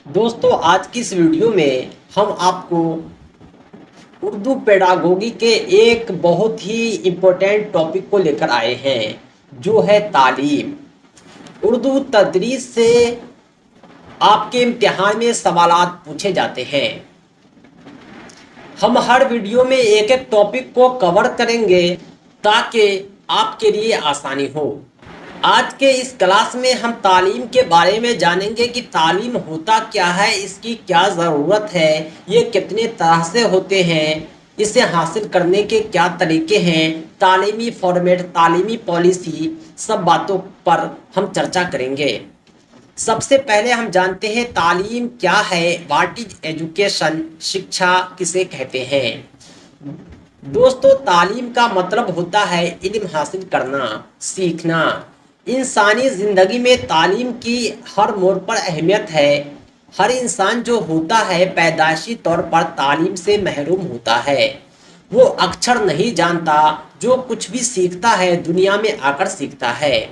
दोस्तों, आज की इस वीडियो में हम आपको उर्दू पेडागोगी के एक बहुत ही इम्पोर्टेंट टॉपिक को लेकर आए हैं, जो है तालीम। उर्दू तदरीस से आपके इम्तिहान में सवालात पूछे जाते हैं। हम हर वीडियो में एक एक टॉपिक को कवर करेंगे ताकि आपके लिए आसानी हो। आज के इस क्लास में हम तालीम के बारे में जानेंगे कि तालीम होता क्या है, इसकी क्या ज़रूरत है, ये कितने तरह से होते हैं, इसे हासिल करने के क्या तरीके हैं, तालीमी फॉर्मेट, तालीमी पॉलिसी, सब बातों पर हम चर्चा करेंगे। सबसे पहले हम जानते हैं तालीम क्या है। What is education? शिक्षा किसे कहते हैं? दोस्तों, तालीम का मतलब होता है इल्म हासिल करना, सीखना। इंसानी ज़िंदगी में तालीम की हर मोड़ पर अहमियत है। हर इंसान जो होता है पैदाइशी तौर पर तालीम से महरूम होता है। वो अक्षर नहीं जानता, जो कुछ भी सीखता है दुनिया में आकर सीखता है।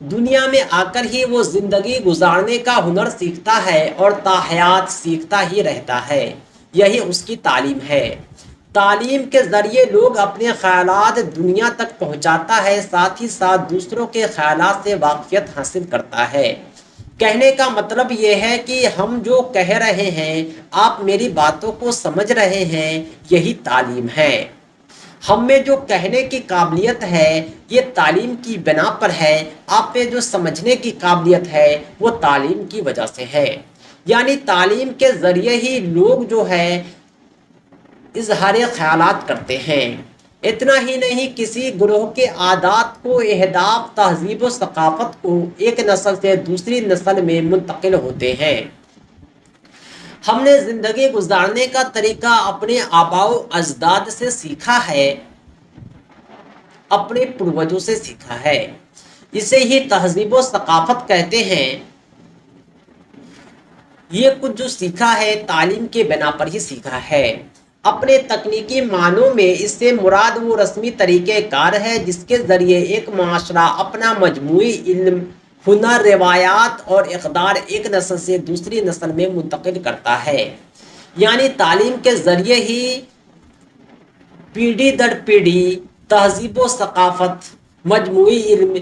दुनिया में आकर ही वो ज़िंदगी गुजारने का हुनर सीखता है और ताहयात सीखता ही रहता है। यही उसकी तालीम है। तालीम के ज़रिए लोग अपने ख़यालात दुनिया तक पहुंचाता है, साथ ही साथ दूसरों के ख़यालात से वाक़फ़ियत हासिल करता है। कहने का मतलब ये है कि हम जो कह रहे हैं, आप मेरी बातों को समझ रहे हैं, यही तालीम है। हम में जो कहने की काबिलियत है, ये तालीम की बिना पर है। आप में जो समझने की काबिलियत है, वो तालीम की वजह से है। यानी तालीम के ज़रिए ही लोग जो है इजहार ख्यालात करते हैं। इतना ही नहीं, किसी ग्रोह के आदात को, अहदाफ, तहजीब व सकाफ़त को एक नस्ल से दूसरी नस्ल में मुंतकिल होते हैं। हमने ज़िंदगी गुजारने का तरीका अपने आबाओ अजदाद से सीखा है, अपने पूर्वजों से सीखा है। इसे ही तहजीब व सकाफ़त कहते हैं। ये कुछ जो सीखा है तालीम के बिना पर ही सीखा है। अपने तकनीकी मानों में इससे मुराद वो रस्मी तरीक़ेकार है जिसके ज़रिए एक माशरा अपना मजमूई इल्म, हुनर, रिवायात और इक़दार एक नस्ल से दूसरी नस्ल में मुंतकिल करता है। यानी तालीम के ज़रिए ही पीढ़ी दर पीढ़ी तहजीब व सकाफ़त, मजमूई इल्म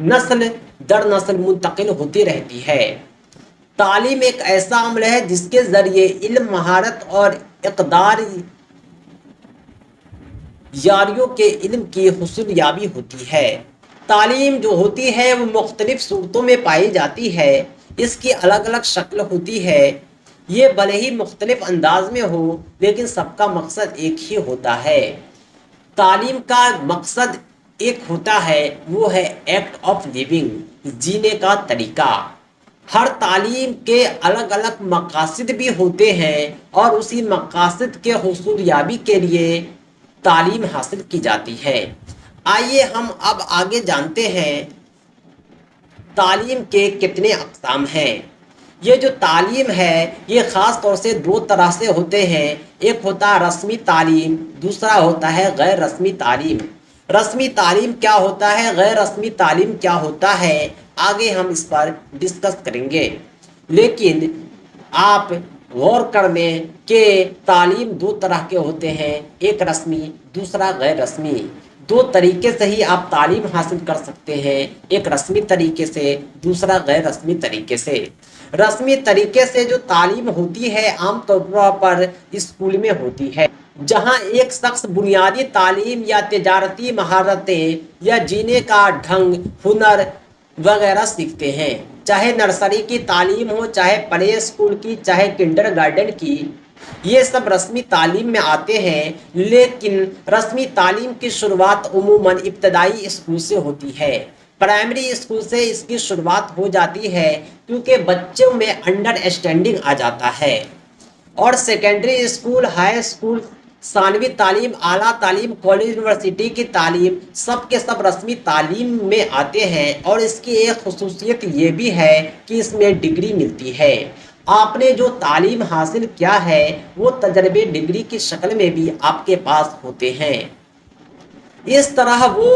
नस्ल दर नस्ल मुंतकिल होती रहती है। तालीम एक ऐसा अमल है जिसके ज़रिए इल्म, महारत और इक़दार यारियों के इल्म की हुसूलियाबी होती है। तालीम जो होती है वो मुख्तलिफ़ सूरतों में पाई जाती है। इसकी अलग अलग शक्ल होती है। ये भले ही मुख्तलिफ़ अंदाज में हो, लेकिन सबका मकसद एक ही होता है। तालीम का मकसद एक होता है, वो है एक्ट ऑफ लिविंग, जीने का तरीका। हर तालीम के अलग अलग मकासद भी होते हैं और उसी मकासद के हुसूलियाबी के लिए तालीम हासिल की जाती है। आइए हम अब आगे जानते हैं तालीम के कितने अक़साम हैं। ये जो तालीम है ये ख़ास तौर से दो तरह से होते हैं। एक होता है रस्मी तालीम, दूसरा होता है गैर रस्मी तालीम। रस्मी तालीम क्या होता है, गैर रस्मी तालीम क्या होता है, आगे हम इस पर डिस्कस करेंगे। लेकिन आप गौर कर लें कि तालीम दो तरह के होते हैं, एक रस्मी, दूसरा गैर रस्मी। दो तरीके से ही आप तालीम हासिल कर सकते हैं, एक रस्मी तरीके से, दूसरा गैर रस्मी तरीके से। रस्मी तरीके से जो तालीम होती है आमतौर पर स्कूल में होती है, जहां एक शख्स बुनियादी तालीम या तिजारती महारतें या जीने का ढंग, हुनर वगैरह सीखते हैं। चाहे नर्सरी की तालीम हो, चाहे प्ले स्कूल की, चाहे किंडरगार्टन की, ये सब रस्मी तालीम में आते हैं। लेकिन रस्मी तालीम की शुरुआत उमूमन इब्तदाई स्कूल से होती है। प्राइमरी स्कूल से इसकी शुरुआत हो जाती है क्योंकि बच्चों में अंडरस्टैंडिंग आ जाता है। और सेकेंडरी स्कूल, हाई स्कूल, सानवी तालीम, आला तालीम, कॉलेज, यूनिवर्सिटी की तालीम, सब के सब रस्मी तालीम में आते हैं। और इसकी एक खुसूसियत ये भी है कि इसमें डिग्री मिलती है। आपने जो तालीम हासिल किया है वो तजर्बे डिग्री की शक्ल में भी आपके पास होते हैं। इस तरह वो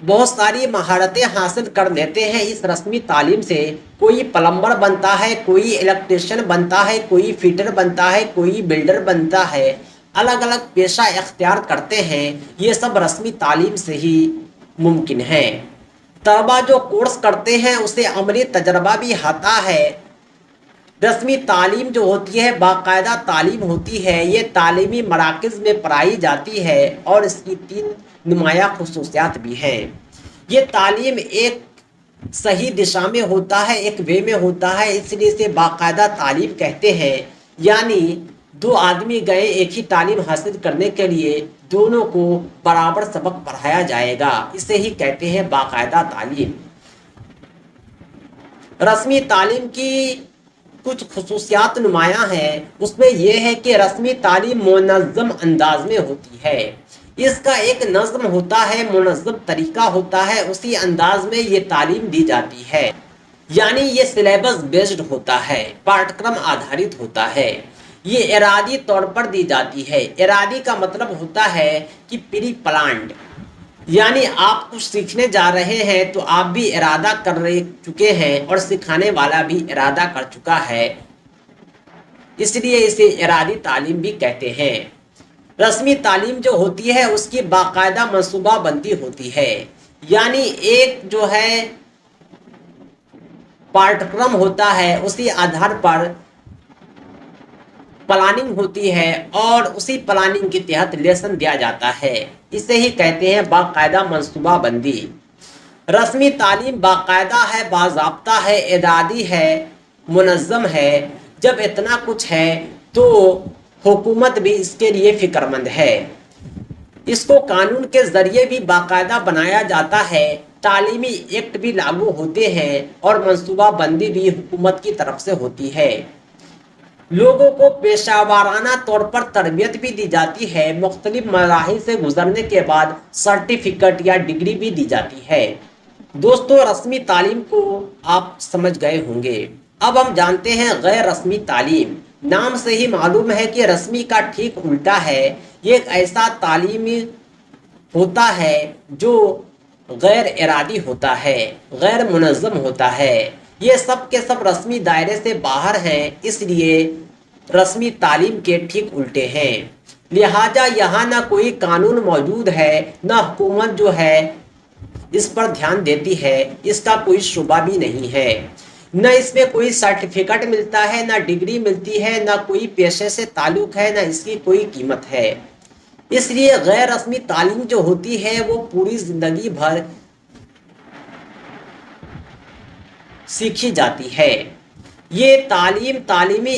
बहुत सारी महारतें हासिल कर लेते हैं इस रस्मी तालीम से। कोई प्लम्बर बनता है, कोई इलेक्ट्रिशियन बनता है, कोई फिटर बनता है, कोई बिल्डर बनता है, अलग अलग पेशा इख्तियार करते हैं। ये सब रस्मी तालीम से ही मुमकिन है। तलबा जो कोर्स करते हैं उसे अमली तजर्बा भी आता है। रस्मी तालीम जो होती है बाकायदा तालीम होती है, ये तालीमी मराकज़ में पढ़ाई जाती है और इसकी 3 नुमाया खसूसियात भी हैं। ये तालीम एक सही दिशा में होता है, एक वे में होता है, इसलिए इसे बाकायदा तालीम कहते हैं। यानी 2 आदमी गए एक ही तालीम हासिल करने के लिए, दोनों को बराबर सबक पढ़ाया जाएगा, इसे ही कहते हैं बाकायदा तालीम। रस्मी तालीम की कुछ खसूसियात नुमायाँ हैं। उसमें यह है कि रस्मी तालीम मुनज़्ज़म अंदाज में होती है। इसका एक नज़्म होता है, मुनज़्ज़म तरीका होता है, उसी अंदाज में ये तालीम दी जाती है। यानी ये सिलेबस बेस्ड होता है, पाठ्यक्रम आधारित होता है। ये इरादी तौर पर दी जाती है। इरादी का मतलब होता है कि प्री प्लान्ड, यानी आप कुछ सीखने जा रहे हैं तो आप भी इरादा कर चुके हैं और सिखाने वाला भी इरादा कर चुका है, इसलिए इसे इरादी तालीम भी कहते हैं। रस्मी तालीम जो होती है उसकी बाकायदा मनसूबाबंदी होती है। यानी एक जो है पाठ्यक्रम होता है, उसी आधार पर प्लानिंग होती है और उसी प्लानिंग के तहत लेसन दिया जाता है। इसे ही कहते हैं बाकायदा मनसूबाबंदी। रस्मी तालीम बाकायदा है, बाज़ाब्ता है, इदादी है, मुनज़्ज़म है। जब इतना कुछ है तो हुकूमत भी इसके लिए फ़िक्रमंद है। इसको कानून के ज़रिए भी बाकायदा बनाया जाता है, तालीमी एक्ट भी लागू होते हैं और मनसूबाबंदी भी हुकूमत की तरफ से होती है। लोगों को पेशावाराना तौर पर तरबियत भी दी जाती है। मुख्तलिफ मराहिल से गुजरने के बाद सर्टिफिकेट या डिग्री भी दी जाती है। दोस्तों, रस्मी तालीम को आप समझ गए होंगे। अब हम जानते हैं गैर रस्मी तालीम। नाम से ही मालूम है कि रस्मी का ठीक उल्टा है। ये एक ऐसा तालीमी होता है जो गैर इरादी होता है, गैर मुनज़्ज़म होता है। ये सब के सब रस्मी दायरे से बाहर हैं, इसलिए रस्मी तालीम के ठीक उल्टे हैं। लिहाजा यहाँ ना कोई कानून मौजूद है, ना हुकूमत जो है इस पर ध्यान देती है, इसका कोई शुबा भी नहीं है। न इसमें कोई सर्टिफिकेट मिलता है, ना डिग्री मिलती है, ना कोई पेशे से ताल्लुक़ है, ना इसकी कोई कीमत है। इसलिए गैर रस्मी तालीम जो होती है वो पूरी ज़िंदगी भर सीखी जाती है। ये तालीम तालीमी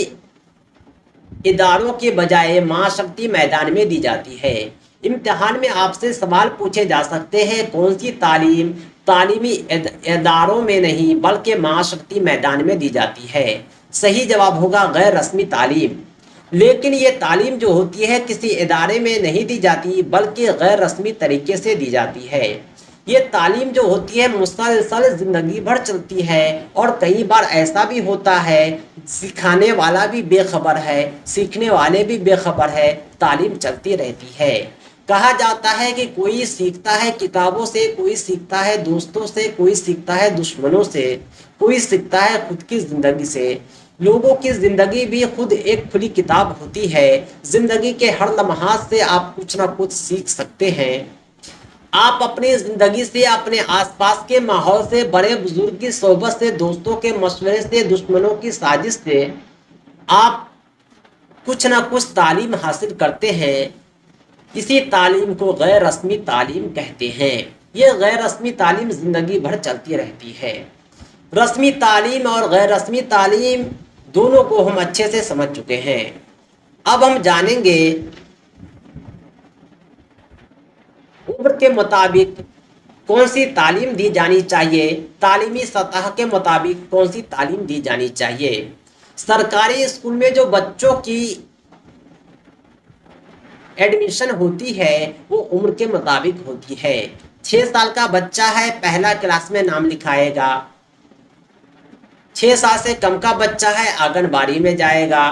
इदारों के बजाय माशरती मैदान में दी जाती है। इम्तिहान में आपसे सवाल पूछे जा सकते हैं, कौन सी तालीम तालीमी इदारों में नहीं बल्कि माशरती मैदान में दी जाती है? सही जवाब होगा गैर रस्मी तालीम। लेकिन ये तालीम जो होती है किसी इदारे में नहीं दी जाती बल्कि गैर रस्मी तरीके से दी जाती है। ये तालीम जो होती है मुसलसल ज़िंदगी भर चलती है और कई बार ऐसा भी होता है सिखाने वाला भी बेखबर है, सीखने वाले भी बेखबर है, तालीम चलती रहती है। कहा जाता है कि कोई सीखता है किताबों से, कोई सीखता है दोस्तों से, कोई सीखता है दुश्मनों से, कोई सीखता है खुद की ज़िंदगी से। लोगों की ज़िंदगी भी खुद एक खुली किताब होती है। ज़िंदगी के हर लम्हात से आप कुछ ना कुछ सीख सकते हैं। आप अपनी ज़िंदगी से, अपने आसपास के माहौल से, बड़े बुजुर्ग की सोबत से, दोस्तों के मशवरे से, दुश्मनों की साजिश से आप कुछ ना कुछ तालीम हासिल करते हैं। इसी तालीम को गैर रस्मी तालीम कहते हैं। ये गैर रस्मी तालीम ज़िंदगी भर चलती रहती है। रस्मी तालीम और गैर रस्मी तालीम दोनों को हम अच्छे से समझ चुके हैं। अब हम जानेंगे उम्र के मुताबिक कौन सी तालीम दी जानी चाहिए, तालीमी सतह के मुताबिक कौन सी तालीम दी जानी चाहिए। सरकारी स्कूल में जो बच्चों की एडमिशन होती है वो उम्र के मुताबिक होती है। 6 साल का बच्चा है, पहला क्लास में नाम लिखाएगा। 6 साल से कम का बच्चा है, आंगनबाड़ी में जाएगा।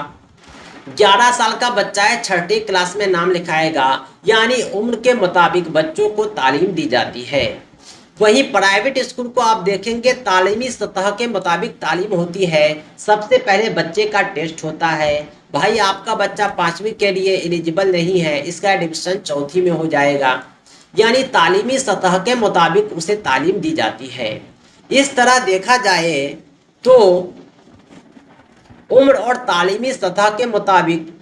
11 साल का बच्चा है, छठी क्लास में नाम लिखाएगा। यानी उम्र के मुताबिक बच्चों को तालीम दी जाती है। वहीं प्राइवेट स्कूल को आप देखेंगे तालीमी सतह के मुताबिक तालीम होती है। सबसे पहले बच्चे का टेस्ट होता है, भाई आपका बच्चा 5वीं के लिए एलिजिबल नहीं है, इसका एडमिशन चौथी में हो जाएगा। यानी तालीमी सतह के मुताबिक उसे तालीम दी जाती है। इस तरह देखा जाए तो उम्र और तालीमी सतह के मुताबिक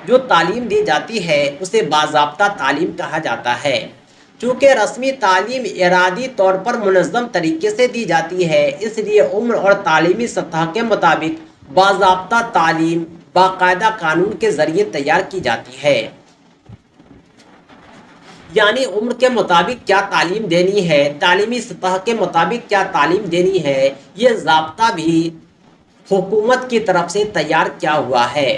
जो तालीम दी जाती है उसे बाज़ाब्ता तालीम कहा जाता है। चूँकि रस्मी तालीम इरादी तौर पर मुनज़्ज़म तरीके से दी जाती है, इसलिए उम्र और तालीमी सतह के मुताबिक बाज़ाब्ता तालीम बाकायदा कानून के ज़रिए तैयार की जाती है। यानी उम्र के मुताबिक क्या तालीम देनी है, तालीमी सतह के मुताबिक क्या तालीम देनी है, ये ज़ाब्ता भी हुकूमत की तरफ से तैयार किया हुआ है।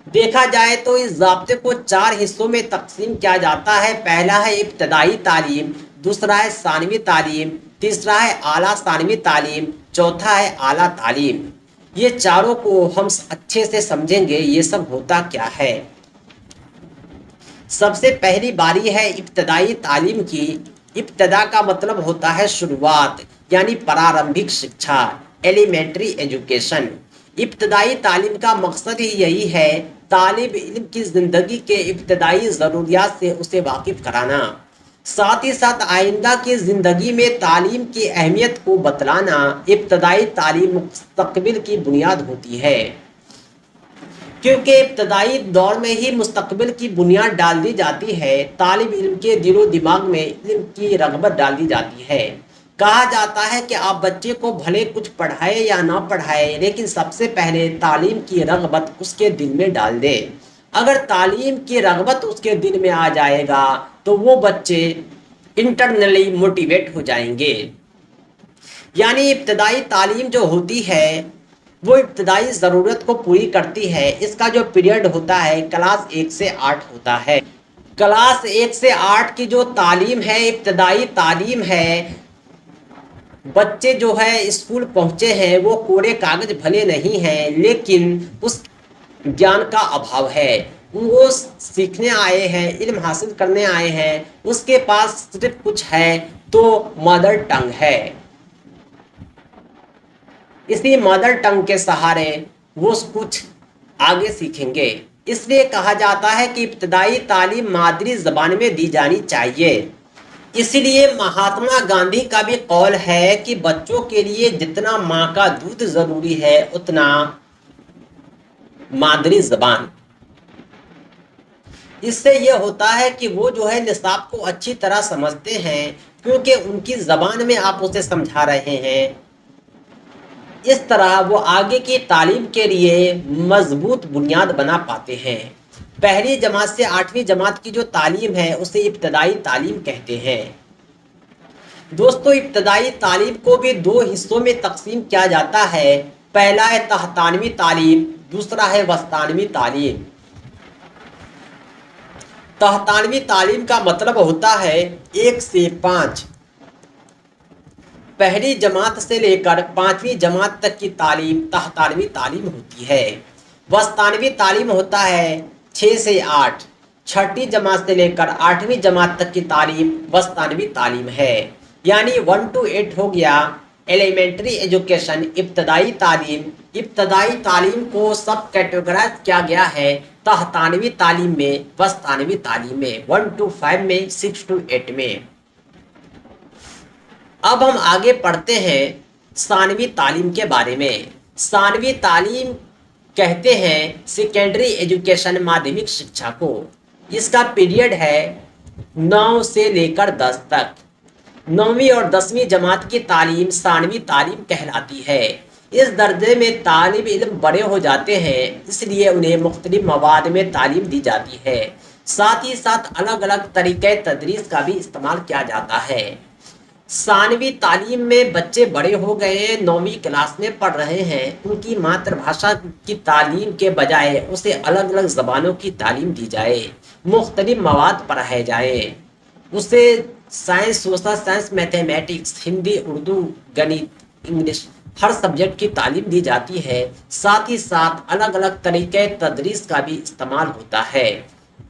देखा जाए तो इस ज़ाब्ते को 4 हिस्सों में तकसीम किया जाता है। पहला है इब्तदाई तालीम, दूसरा है सानवी तालीम, तीसरा है आला सानवी तालीम, चौथा है आला तालीम। ये चारों को हम अच्छे से समझेंगे ये सब होता क्या है। सबसे पहली बारी है इब्तदाई तालीम की। इब्तदा का मतलब होता है शुरुआत, यानी प्रारंभिक शिक्षा, एलिमेंट्री एजुकेशन। इब्तदाई तालीम का मकसद ही यही है तालिब इल्म की ज़िंदगी के इब्तदाई ज़रूरियात से उसे वाकिफ़ कराना, साथ ही साथ आइंदा की ज़िंदगी में तालीम की अहमियत को बतलाना। इब्तदाई तालीम मुस्तक़बिल की बुनियाद होती है, क्योंकि इब्तदाई दौर में ही मुस्तक़बिल की बुनियाद डाल दी जाती है। तालिब इल्म के दिलो दिमाग में इल्म की रग़बत डाल दी जाती है। कहा जाता है कि आप बच्चे को भले कुछ पढ़ाए या ना पढ़ाए, लेकिन सबसे पहले तालीम की रग़बत उसके दिल में डाल दे। अगर तालीम की रग़बत उसके दिल में आ जाएगा तो वो बच्चे इंटरनली मोटिवेट हो जाएंगे। यानी इब्तदाई तालीम जो होती है वो इब्तदाई ज़रूरत को पूरी करती है। इसका जो पीरियड होता है क्लास 1 से 8 होता है। क्लास 1 से 8 की जो तालीम है, इब्तदाई तालीम है, बच्चे जो है स्कूल पहुँचे हैं वो कोरे कागज़ भले नहीं हैं, लेकिन उस ज्ञान का अभाव है। वो सीखने आए हैं, इल्म हासिल करने आए हैं, उसके पास सिर्फ कुछ है तो मदर टंग है। इसी मदर टंग के सहारे वो कुछ आगे सीखेंगे। इसलिए कहा जाता है कि इब्तदाई तालीम मादरी ज़बान में दी जानी चाहिए। इसलिए महात्मा गांधी का भी कौल है कि बच्चों के लिए जितना माँ का दूध ज़रूरी है उतना मादरी ज़बान। इससे ये होता है कि वो जो है निसाब को अच्छी तरह समझते हैं, क्योंकि उनकी ज़बान में आप उसे समझा रहे हैं। इस तरह वो आगे की तालीम के लिए मजबूत बुनियाद बना पाते हैं। पहली जमात से 8वीं जमात की जो तालीम है उसे इब्तदाई तालीम कहते हैं। दोस्तों, इब्तदाई तालीम को भी 2 हिस्सों में तकसीम किया जाता है। पहला है तहतानवी तालीम, दूसरा है वस्तानवी तालीम। तहतानवी तालीम का मतलब होता है 1 से 5। पहली जमात से लेकर 5वीं जमात तक की तालीम तहतानवी तालीम होती है। वस्तानवी तालीम होता है 6 से 8। छठी जमात से लेकर 8वीं जमात तक की तालीम वस्तानवी तालीम है। यानी 1 to 8 हो गया एलिमेंट्री एजुकेशन, इब्तदाई तालीम। इब्तदाई तालीम को सब कैटेगराइज किया गया है तहतानवी तालीम में, वस्तानवी तालीम में, 1 to 5 में, 6 to 8 में। अब हम आगे पढ़ते हैं सानवी तालीम के बारे में। सानवी तालीम कहते हैं सेकेंडरी एजुकेशन, माध्यमिक शिक्षा को। इसका पीरियड है 9 से लेकर 10 तक। 9वीं और 10वीं जमात की तालीम सानवी तालीम कहलाती है। इस दर्जे में तालिब इल्म बड़े हो जाते हैं, इसलिए उन्हें मुख्तलिफ मवाद में तालीम दी जाती है। साथ ही साथ अलग अलग तरीक़े तदरीस का भी इस्तेमाल किया जाता है। सानवी तालीम में बच्चे बड़े हो गए हैं, 9वीं क्लास में पढ़ रहे हैं, उनकी मातृभाषा की तालीम के बजाय उसे अलग अलग ज़बानों की तालीम दी जाए, मुख्तलिफ मवाद पढ़ाए जाए, उसे science, social science, mathematics, Hindi, Urdu, गणित, इंग्लिश, हर सब्जेक्ट की तालीम दी जाती है। साथ ही साथ अलग अलग तरीक़े तदरीस का भी इस्तेमाल होता है।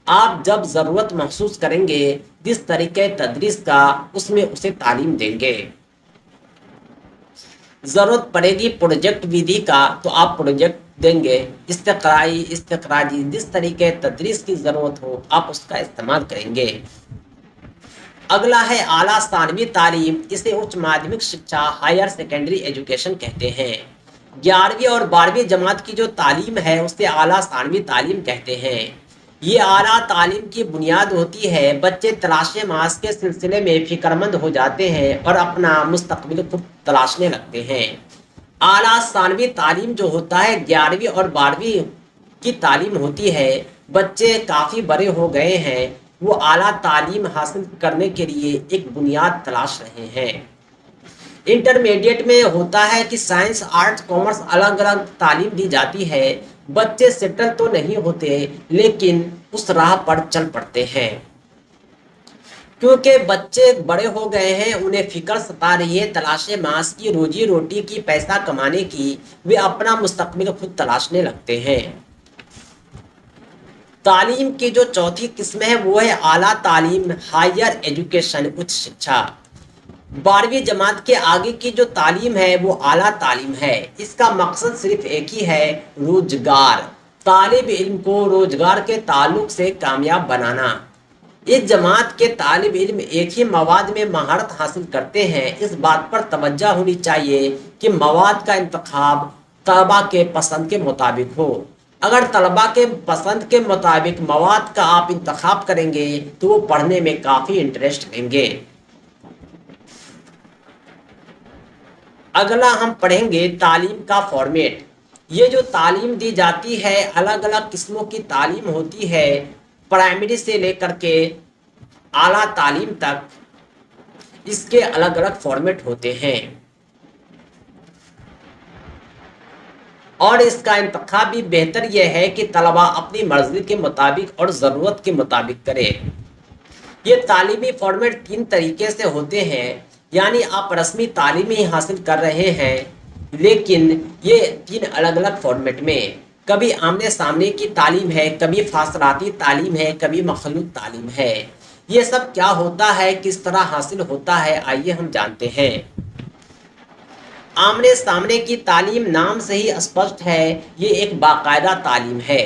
आप जब ज़रूरत महसूस करेंगे जिस तरीके तदरीस का, उसमें उसे तालीम देंगे। ज़रूरत पड़ेगी प्रोजेक्ट विधि का, तो आप प्रोजेक्ट देंगे। इस्तक़राई, इस्तख़राजी, जिस तरीके तदरीस की ज़रूरत हो आप उसका इस्तेमाल करेंगे। अगला है आला सानवी तालीम, इसे उच्च माध्यमिक शिक्षा, हायर सेकेंडरी एजुकेशन कहते हैं। 11वीं और 12वीं जमात की जो तालीम है उसे आला सानवी तालीम कहते हैं। ये आला तालीम की बुनियाद होती है। बच्चे तलाश मास के सिलसिले में फ़िक्रमंद हो जाते हैं और अपना मुस्तकबिल खुद तलाशने लगते हैं। आला सानवी तालीम जो होता है 11वीं और 12वीं की तालीम होती है। बच्चे काफ़ी बड़े हो गए हैं, वो आला तालीम हासिल करने के लिए एक बुनियाद तलाश रहे हैं। इंटरमीडिएट में होता है कि साइंस, आर्ट्स, कॉमर्स अलग अलग तालीम दी जाती है। बच्चे सेटल तो नहीं होते, लेकिन उस राह पर चल पड़ते हैं, क्योंकि बच्चे बड़े हो गए हैं, उन्हें फिक्र सता रही है तलाशे मास की, रोजी रोटी की, पैसा कमाने की। वे अपना मुस्तकबिल खुद तलाशने लगते हैं। तालीम की जो चौथी किस्म है वो है आला तालीम, हायर एजुकेशन, उच्च शिक्षा। 12वीं जमात के आगे की जो तालीम है वो आला तालीम है। इसका मकसद सिर्फ एक ही है, रोजगार। तालिब इल्म को रोजगार के ताल्लुक से कामयाब बनाना। इस जमात के तालिब इल्म एक ही मवाद में महारत हासिल करते हैं। इस बात पर तवज्जो होनी चाहिए कि मवाद का इंतखाब तलबा के पसंद के मुताबिक हो। अगर तलबा के पसंद के मुताबिक मवाद का आप इंतखाब करेंगे तो वो पढ़ने में काफ़ी इंटरेस्ट लेंगे। अगला हम पढ़ेंगे तालीम का फॉर्मेट। ये जो तालीम दी जाती है, अलग अलग किस्मों की तालीम होती है, प्राइमरी से लेकर के आला तालीम तक। इसके अलग अलग फॉर्मेट होते हैं और इसका इंतखाब भी बेहतर यह है कि तलबा अपनी मर्जी के मुताबिक और ज़रूरत के मुताबिक करे। ये तालीमी फॉर्मेट 3 तरीके से होते हैं, यानी आप रस्मी तालीम ही हासिल कर रहे हैं, लेकिन ये 3 अलग अलग फॉर्मेट में। कभी आमने सामने की तालीम है, कभी फासलाती तालीम है, कभी मखलूत तालीम है। ये सब क्या होता है, किस तरह हासिल होता है, आइए हम जानते हैं। आमने सामने की तालीम नाम से ही स्पष्ट है, ये एक बाकायदा तालीम है,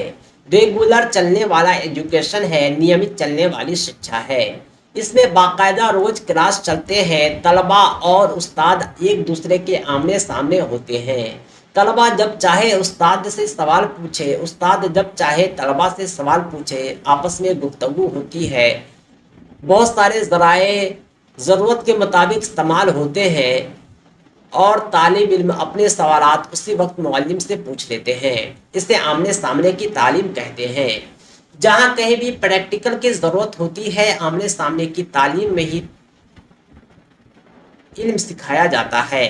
रेगुलर चलने वाला एजुकेशन है, नियमित चलने वाली शिक्षा है। इसमें बाकायदा रोज क्लास चलते हैं, तलबा और उस्ताद एक दूसरे के आमने सामने होते हैं। तलबा जब चाहे उस्ताद से सवाल पूछे, उस्ताद जब चाहे तलबा से सवाल पूछे, आपस में गुफ्तगू होती है। बहुत सारे ज़राए ज़रूरत के मुताबिक इस्तेमाल होते हैं और तालिब इल्म अपने सवालात उसी वक्त मुअल्लिम से पूछ लेते हैं। इसे आमने सामने की तालीम कहते हैं। जहाँ कहीं भी प्रैक्टिकल की ज़रूरत होती है, आमने सामने की तालीम में ही इल्म सिखाया जाता है।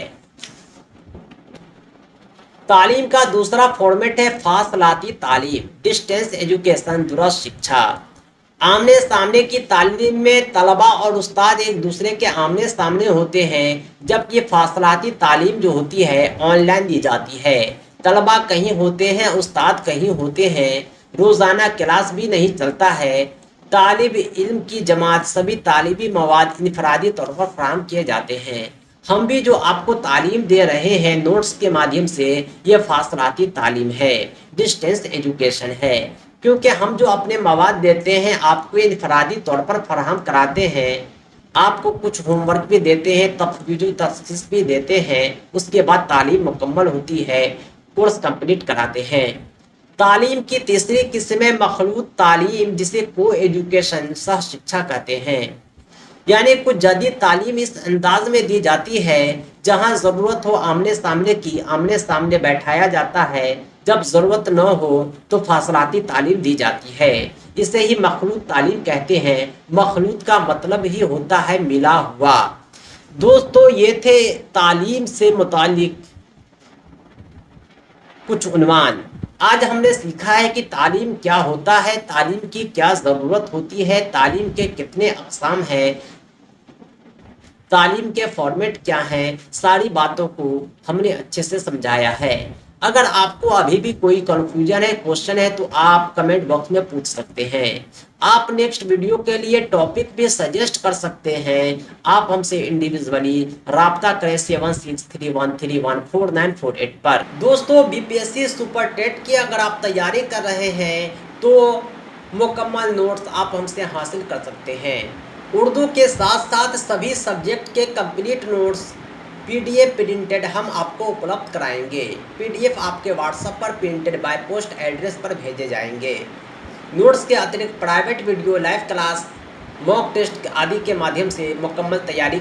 तालीम का दूसरा फॉर्मेट है फासलाती तालीम, डिस्टेंस एजुकेशन, दूरस्थ शिक्षा। आमने सामने की तालीम में तलबा और उस्ताद एक दूसरे के आमने सामने होते हैं, जबकि फासलाती तालीम जो होती है ऑनलाइन दी जाती है। तलबा कहीं होते हैं, उस्ताद कहीं होते हैं, रोज़ाना क्लास भी नहीं चलता है। तालिब इल्म की जमात सभी तालिबी मवाद इनफरादी तौर पर फराहम किए जाते हैं। हम भी जो आपको तालीम दे रहे हैं नोट्स के माध्यम से, ये फासलाती तालीम है, डिस्टेंस एजुकेशन है, क्योंकि हम जो अपने मवाद देते हैं आपको इनफरादी तौर पर फराहम कराते हैं। आपको कुछ होमवर्क भी देते हैं, तफवीज़ तखसीस भी देते हैं, उसके बाद तालीम मुकम्मल होती है, कोर्स कंप्लीट कराते हैं। तालीम की तीसरी किस्म है मखलूत तालीम, जिसे को एजुकेशन, सह शिक्षा कहते हैं। यानी कुछ जदीद तालीम इस अंदाज में दी जाती है, जहां ज़रूरत हो आमने सामने की, आमने सामने बैठाया जाता है, जब ज़रूरत न हो तो फासलाती तालीम दी जाती है। इसे ही मखलूत तालीम कहते हैं। मखलूत का मतलब ही होता है मिला हुआ। दोस्तों, ये थे तालीम से मुतालिक कुछ उन्वान। आज हमने सीखा है कि तालीम क्या होता है, तालीम की क्या ज़रूरत होती है, तालीम के कितने अक़साम हैं, तालीम के फॉर्मेट क्या हैं। सारी बातों को हमने अच्छे से समझाया है। अगर आपको अभी भी कोई कंफ्यूजन है, क्वेश्चन है, तो आप कमेंट बॉक्स में पूछ सकते हैं। आप नेक्स्ट वीडियो के लिए टॉपिक भी सजेस्ट कर सकते हैं। आप हमसे इंडिविजुअली राब्ता करें 7631314948 पर। दोस्तों, बीपीएससी सुपर टेट की अगर आप तैयारी कर रहे हैं तो मुकम्मल नोट्स आप हमसे हासिल कर सकते हैं। उर्दू के साथ साथ सभी सब्जेक्ट के कंप्लीट नोट्स पीडीएफ प्रिंटेड हम आपको उपलब्ध कराएंगे। पीडीएफ आपके व्हाट्सएप पर प्रिंटेड बाय पोस्ट एड्रेस पर भेजे जाएंगे। नोट्स के अतिरिक्त private video, live class, mock test आदि के माध्यम से मुकम्मल तैयारी